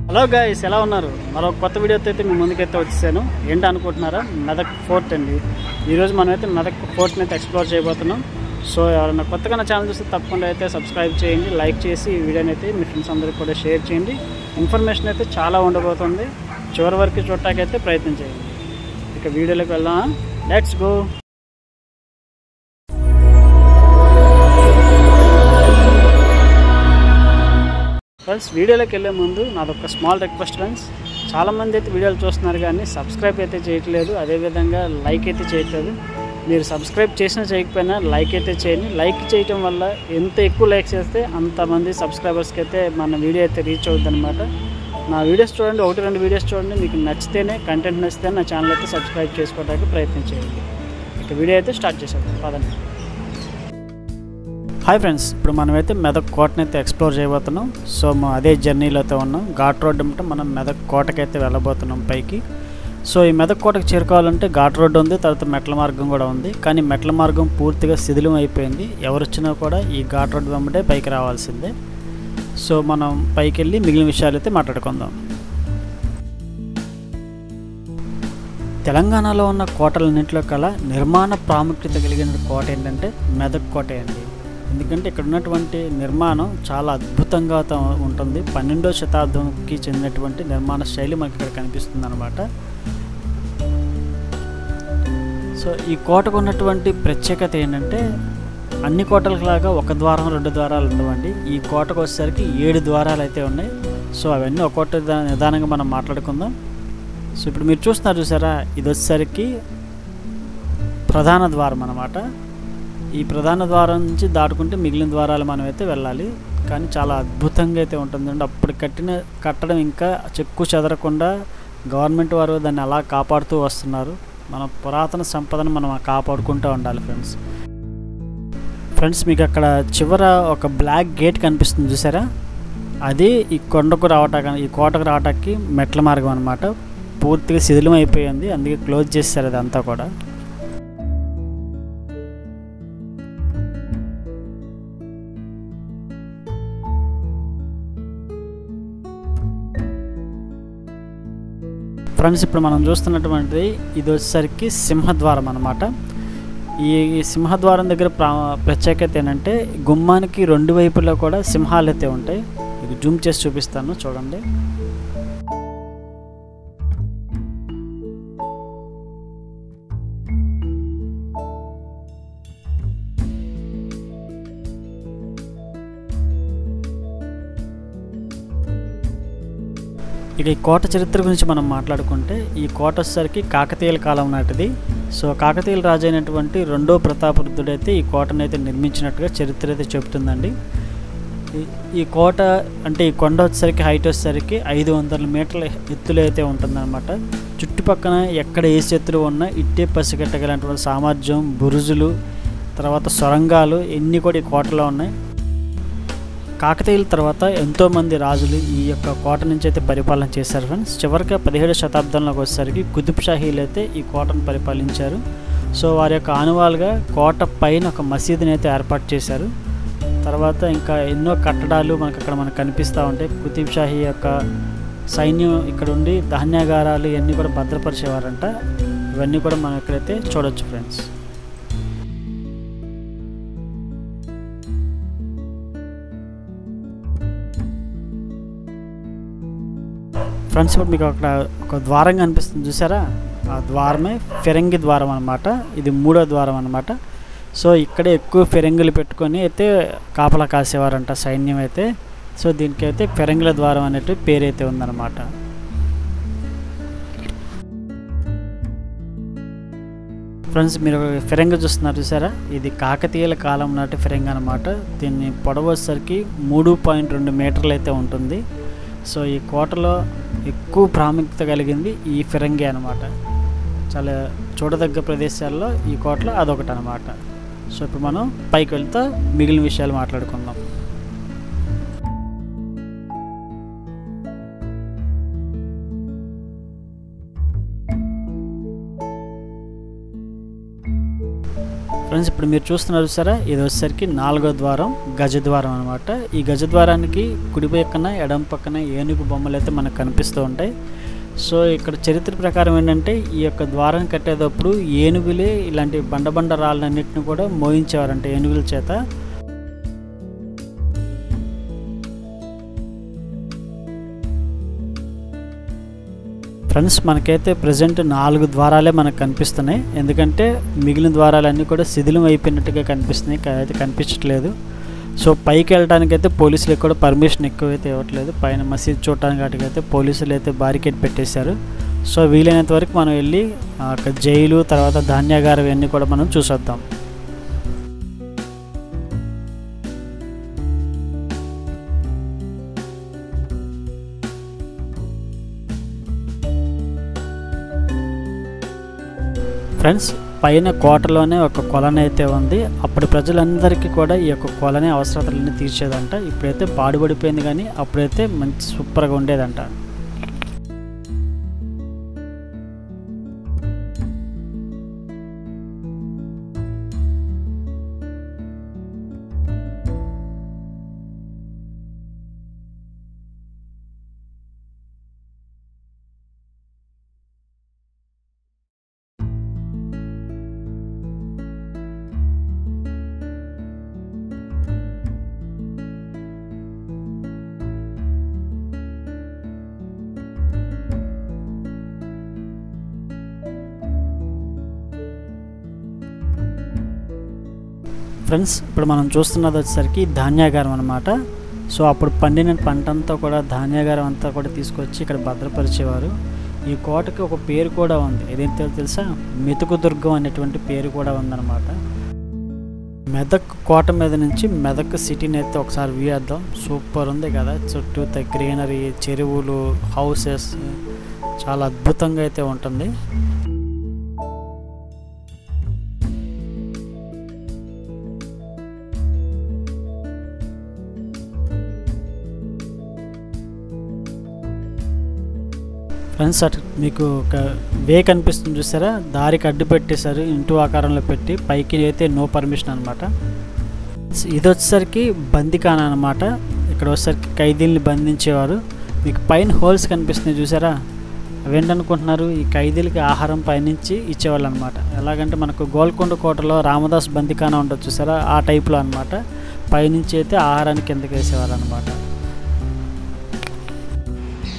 Hello guys, ఎలా ఉన్నారు? మరొక కొత్త వీడియోతో అయితే మీ ముందుకైతే వచ్చేసాను. ఏంటి అనుకుంటున్నారా? మెదక్ ఫోర్ట్ అండి. ఈరోజు మనమైతే మెదక్ ఫోర్ట్ని అయితే ఎక్స్ప్లోర్ చేయబోతున్నాం. సో ఎవరైనా కొత్తగా నా ఛానల్ చూస్తే తప్పకుండా అయితే సబ్స్క్రైబ్ చేయండి, లైక్ చేసి ఈ వీడియోని అయితే మీ ఫ్రెండ్స్ అందరికీ కూడా షేర్ చేయండి. ఇన్ఫర్మేషన్ అయితే చాలా ఉండబోతుంది. చివరి వరకు చూడటానికైతే ప్రయత్నం చేయండి. ఇక వీడియోలోకి వెళ్దాం. Let's go. ఫ్రెండ్స్, వీడియోలోకి వెళ్ళే ముందు నాదొక స్మాల్ రిక్వెస్ట్ ఫ్రెండ్స్. చాలామంది అయితే వీడియోలు చూస్తున్నారు కానీ సబ్స్క్రైబ్ అయితే చేయట్లేదు, అదేవిధంగా లైక్ అయితే చేయట్లేదు. మీరు సబ్స్క్రైబ్ చేసినా చేయకపోయినా లైక్ అయితే చేయండి. లైక్ చేయటం వల్ల ఎంత ఎక్కువ లైక్ చేస్తే అంతమంది సబ్స్క్రైబర్స్కి అయితే మన వీడియో అయితే రీచ్ అవుతుంది అనమాట. నా వీడియోస్ చూడండి, 1-2 వీడియోస్ చూడండి. మీకు నచ్చితేనే, కంటెంట్ నచ్చితే నా ఛానల్ అయితే సబ్స్క్రైబ్ చేసుకోవడానికి ప్రయత్నం చేయండి. ఇక వీడియో అయితే స్టార్ట్ చేసేద్దాం, పదండి. హాయ్ ఫ్రెండ్స్, ఇప్పుడు మనమైతే మెదక్ కోటని అయితే ఎక్స్ప్లోర్ చేయబోతున్నాం. సో అదే జర్నీలో అయితే ఉన్నాం. ఘాట్ రోడ్ అంటే మనం మెదక్ కోటకైతే వెళ్ళబోతున్నాం పైకి. సో ఈ మెదక్ కోటకు చేరుకోవాలంటే ఘాట్ రోడ్ ఉంది, తర్వాత మెట్ల మార్గం కూడా ఉంది. కానీ మెట్ల మార్గం పూర్తిగా శిథిలం అయిపోయింది. ఎవరు వచ్చినా కూడా ఈ ఘాట్ రోడ్ వెంబడే పైకి రావాల్సిందే. సో మనం పైకి వెళ్ళి మిగిలిన విషయాలు అయితే మాట్లాడుకుందాం. తెలంగాణలో ఉన్న కోటలన్నింటిలో కల నిర్మాణ ప్రాముఖ్యత కలిగిన కోట ఏంటంటే మెదక్ కోటే అండి. ఎందుకంటే ఇక్కడ ఉన్నటువంటి నిర్మాణం చాలా అద్భుతంగా ఉంటుంది. 12వ శతాబ్దంకి చెందినటువంటి నిర్మాణ శైలి మనకి ఇక్కడ కనిపిస్తుంది అనమాట. సో ఈ కోటకు ఉన్నటువంటి ప్రత్యేకత ఏంటంటే అన్ని కోటలకు లాగా ఒక ద్వారం 2 ద్వారాలు ఉండవండి. ఈ కోటకు వచ్చేసరికి 7 ద్వారాలు అయితే ఉన్నాయి. సో అవన్నీ ఒక్కొక్క నిదానంగా మనం మాట్లాడుకుందాం. సో ఇప్పుడు మీరు చూసారా, ఇది వచ్చేసరికి ప్రధాన ద్వారం అన్నమాట. ఈ ప్రధాన ద్వారం నుంచి దాటుకుంటే మిగిలిన ద్వారాలు మనం అయితే వెళ్ళాలి. కానీ చాలా అద్భుతంగా అయితే ఉంటుందండి. అప్పుడు కట్టడం ఇంకా చెక్కు చెదరకుండా గవర్నమెంట్ వారు దాన్ని అలా కాపాడుతూ వస్తున్నారు. మన పురాతన సంపదను మనం కాపాడుకుంటూ ఉండాలి ఫ్రెండ్స్. మీకు అక్కడ చివర ఒక బ్లాక్ గేట్ కనిపిస్తుంది చూసారా, అది ఈ కొండకు రావటానికి, ఈ కోటకు రావటానికి మెట్ల మార్గం అనమాట. పూర్తిగా శిథిలం అయిపోయింది, అందుకే క్లోజ్ చేశారు అదంతా కూడా. ఫ్రెండ్స్, ఇప్పుడు మనం చూస్తున్నటువంటి ఇది వచ్చేసరికి సింహద్వారం అనమాట. ఈ సింహద్వారం దగ్గర ప్రత్యేకత ఏంటంటే గుమ్మానికి 2 వైపులా కూడా సింహాలు అయితే ఉంటాయి. ఇది జూమ్ చేసి చూపిస్తాను, చూడండి. ఇక ఈ కోట చరిత్ర గురించి మనం మాట్లాడుకుంటే ఈ కోట వచ్చేసరికి కాకతీయుల కాలం నాటిది. సో కాకతీయుల రాజు అయినటువంటి 2వ ప్రతాపరుద్రుడు అయితే ఈ కోటను అయితే నిర్మించినట్టుగా చరిత్ర అయితే చెబుతుందండి. ఈ కోట అంటే ఈ కొండ వచ్చేసరికి హైట్ వచ్చేసరికి 500 మీటర్ల ఎత్తులో అయితే ఉంటుందన్నమాట. చుట్టుపక్కన ఎక్కడ ఏ శత్రువు ఉన్నా ఇట్టే పసిగట్టగలిగినటువంటి సామర్థ్యం, బురుజులు, తర్వాత సొరంగాలు ఇన్ని కూడా ఈ కోటలో ఉన్నాయి. కాకతీయుల తర్వాత ఎంతోమంది రాజులు ఈ యొక్క కోట నుంచి అయితే పరిపాలన చేశారు ఫ్రెండ్స్. చివరిగా 17వ శతాబ్దంలోకి వచ్చేసరికి కుతుబ్ షాహీలు అయితే ఈ కోటను పరిపాలించారు. సో వారి యొక్క ఆనవాలుగా కోట పైన ఒక మసీదుని అయితే ఏర్పాటు చేశారు. తర్వాత ఇంకా ఎన్నో కట్టడాలు మనకు కనిపిస్తూ ఉంటాయి. కుతుబ్ షాహీ యొక్క సైన్యం ఇక్కడ ఉండి ధాన్యాగారాలు ఇవన్నీ కూడా భద్రపరిచేవారంట. ఇవన్నీ కూడా మనం ఇక్కడైతే చూడొచ్చు ఫ్రెండ్స్. ఫ్రెండ్స్, ఇప్పుడు మీకు అక్కడ ఒక ద్వారం కనిపిస్తుంది చూసారా, ఆ ద్వారమే ఫిరంగి ద్వారం అనమాట. ఇది 3వ ద్వారం అనమాట. సో ఇక్కడే ఎక్కువ ఫిరంగులు పెట్టుకొని అయితే కాపలా కాసేవారంట సైన్యం అయితే. సో దీనికి అయితే ఫిరంగుల ద్వారం అనేటి పేరు అయితే ఉందన్నమాట. ఫ్రెండ్స్, మీరు ఫిరంగి చూస్తున్నారు చూసారా, ఇది కాకతీయుల కాలం నాటి ఫిరంగి అనమాట. దీన్ని పొడవు వచ్చేసరికి 3.2 మీటర్లు అయితే ఉంటుంది. సో ఈ కోటలో ఎక్కువ ప్రాముఖ్యత కలిగింది ఈ ఫిరంగి అనమాట. చాలా చూడదగ్గ ప్రదేశాల్లో ఈ కోటలో అదొకటి అనమాట. సో ఇప్పుడు మనం పైకి వెళ్తా మిగిలిన విషయాలు మాట్లాడుకుందాం. ఫ్రెండ్స్ ఇప్పుడు మీరు చూస్తున్నారు సరే, ఇది వచ్చేసరికి 4వ ద్వారం, గజద్వారం అనమాట. ఈ గజద్వారానికి కుడి పక్కన ఎడమ పక్కన ఏనుగు బొమ్మలు అయితే మనకు కనిపిస్తూ ఉంటాయి. సో ఇక్కడ చరిత్ర ప్రకారం ఏంటంటే ఈ యొక్క ద్వారం కట్టేటప్పుడు ఏనుగులే ఇలాంటి బండ రాళ్ళన్నింటిని కూడా మోయించేవారంట ఏనుగుల చేత. ఫ్రెండ్స్ మనకైతే ప్రజెంట్ 4 ద్వారాలే మనకు కనిపిస్తున్నాయి, ఎందుకంటే మిగిలిన ద్వారాలన్నీ కూడా శిథిలం అయిపోయినట్టుగా కనిపిస్తున్నాయి, అయితే కనిపించట్లేదు. సో పైకి వెళ్ళడానికైతే పోలీసులకు కూడా పర్మిషన్ ఎక్కువైతే ఇవ్వట్లేదు. పైన మసీద్ చూడటానికి వాటికైతే పోలీసులు అయితే బారికేడ్ పెట్టేశారు. సో వీలైనంత వరకు మనం వెళ్ళి జైలు తర్వాత ధాన్యాగారం ఇవన్నీ కూడా మనం చూసొద్దాం. ఫ్రెండ్స్ పైన కోటలోనే ఒక కొలను అయితే ఉంది. అప్పుడు ప్రజలందరికీ కూడా ఈ యొక్క కొలనే అవసరతలన్నీ తీర్చేదంట. ఇప్పుడైతే పాడుపడిపోయింది, కానీ అప్పుడైతే మంచి సూపర్గా ఉండేదంట. ఫ్రెండ్స్ ఇప్పుడు మనం చూస్తున్నది వచ్చేసరికి ధాన్యాగారం అనమాట. సో అప్పుడు పండిన పంట అంతా కూడా ధాన్యాగారం అంతా కూడా తీసుకొచ్చి ఇక్కడ భద్రపరిచేవారు. ఈ కోటకి ఒక పేరు కూడా ఉంది, ఏదైతే తెలుసా, మెతుకు దుర్గం అనేటువంటి పేరు కూడా ఉందన్నమాట. మెదక్ కోట మీద నుంచి మెదక్ సిటీని అయితే ఒకసారి వ్యూ చేద్దాం. సూపర్ ఉంది కదా, చుట్టూ గ్రీనరీ, చెరువులు, హౌసెస్, చాలా అద్భుతంగా అయితే ఉంటుంది. ఫ్రెండ్స్ అటు మీకు ఒక వే కనిపిస్తుంది చూసారా, దారికి అడ్డు పెట్టేశారు, ఇంటూ ఆకారంలో పెట్టి, పైకి అయితే నో పర్మిషన్ అనమాట. ఇది వచ్చేసరికి బందిఖానా అనమాట. ఇక్కడ వచ్చేసరికి ఖైదీల్ని బంధించేవారు. మీకు పైన హోల్స్ కనిపిస్తున్నాయి చూసారా, అవేంటనుకుంటున్నారు, ఈ ఖైదీలకి ఆహారం పైనుంచి ఇచ్చేవాళ్ళు అనమాట. ఎలాగంటే మనకు గోల్కొండ కోటలో రామదాస్ బందిఖానా ఉంటుంది చూసారా, ఆ టైప్లో అనమాట. పైనుంచి అయితే ఆహారాన్ని కిందకి వేసేవాళ్ళు అనమాట.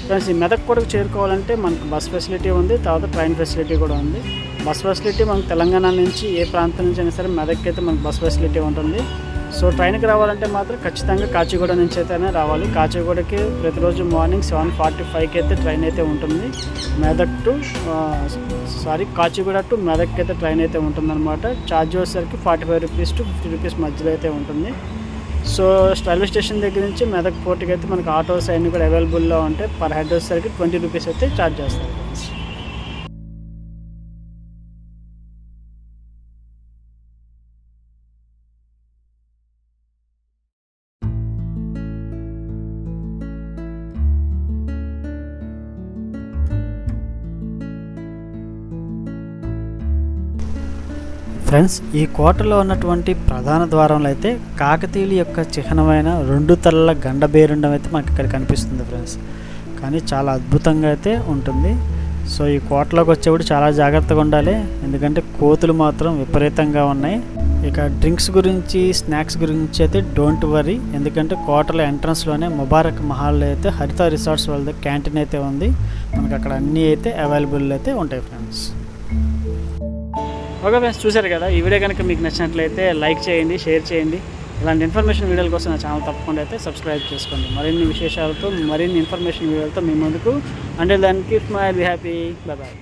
ఫ్రెండ్స్ ఈ మెదక్ కోటకు చేరుకోవాలంటే మనకు బస్ ఫెసిలిటీ ఉంది, తర్వాత ట్రైన్ ఫెసిలిటీ కూడా ఉంది. బస్ ఫెసిలిటీ మనకు తెలంగాణ నుంచి ఏ ప్రాంతం నుంచి అయినా సరే మెదక్కి అయితే మనకు బస్ ఫెసిలిటీ ఉంటుంది. సో ట్రైన్కి రావాలంటే మాత్రం ఖచ్చితంగా కాచిగూడ నుంచి అయితేనే రావాలి. కాచిగూడకి ప్రతిరోజు మార్నింగ్ 7:45కి అయితే ట్రైన్ అయితే ఉంటుంది. కాచిగూడ టు మెదక్కి అయితే ట్రైన్ అయితే ఉంటుందన్నమాట. ఛార్జ్ వచ్చేసరికి 45 రూపీస్ టు 50 రూపీస్ మధ్యలో అయితే ఉంటుంది. సో రైల్వే స్టేషన్ దగ్గర నుంచి మెదక్ పోర్ట్కి అయితే మనకు ఆటోస్ అన్నీ కూడా అవైలబుల్లో ఉంటాయి. పర్ హెడ్ వచ్చేసరికి 20 రూపీస్ అయితే ఛార్జ్ చేస్తారు. ఫ్రెండ్స్ ఈ కోటలో ఉన్నటువంటి ప్రధాన ద్వారంలో అయితే కాకతీయుల యొక్క చిహ్నమైన 2 తలల గండబేరుండం అయితే మనకి ఇక్కడ కనిపిస్తుంది ఫ్రెండ్స్. కానీ చాలా అద్భుతంగా అయితే ఉంటుంది. సో ఈ కోటలోకి వచ్చేప్పుడు చాలా జాగ్రత్తగా ఉండాలి, ఎందుకంటే కోతులు మాత్రం విపరీతంగా ఉన్నాయి. ఇక డ్రింక్స్ గురించి, స్నాక్స్ గురించి అయితే డోంట్ వరీ, ఎందుకంటే కోటలో ఎంట్రన్స్లోనే ముబారక్ మహల్లో అయితే హరిత రిసార్ట్స్ వాళ్ళ క్యాంటీన్ అయితే ఉంది. మనకు అక్కడ అన్నీ అయితే అవైలబుల్ అయితే ఉంటాయి ఫ్రెండ్స్. ఓకే ఫ్రెండ్స్, చూసారు కదా, ఈ వీడియో కనుక మీకు నచ్చినట్లయితే లైక్ చేయండి, షేర్ చేయండి. ఇలాంటి ఇన్ఫర్మేషన్ వీడియోల కోసం నా ఛానల్ తప్పకుండా అయితే సబ్స్క్రైబ్ చేసుకోండి. మరిన్ని విశేషాలతో, మరిన్ని ఇన్ఫర్మేషన్ వీడియోలతో మీ ముందుకు. Until then keep smile, be happy, bye bye.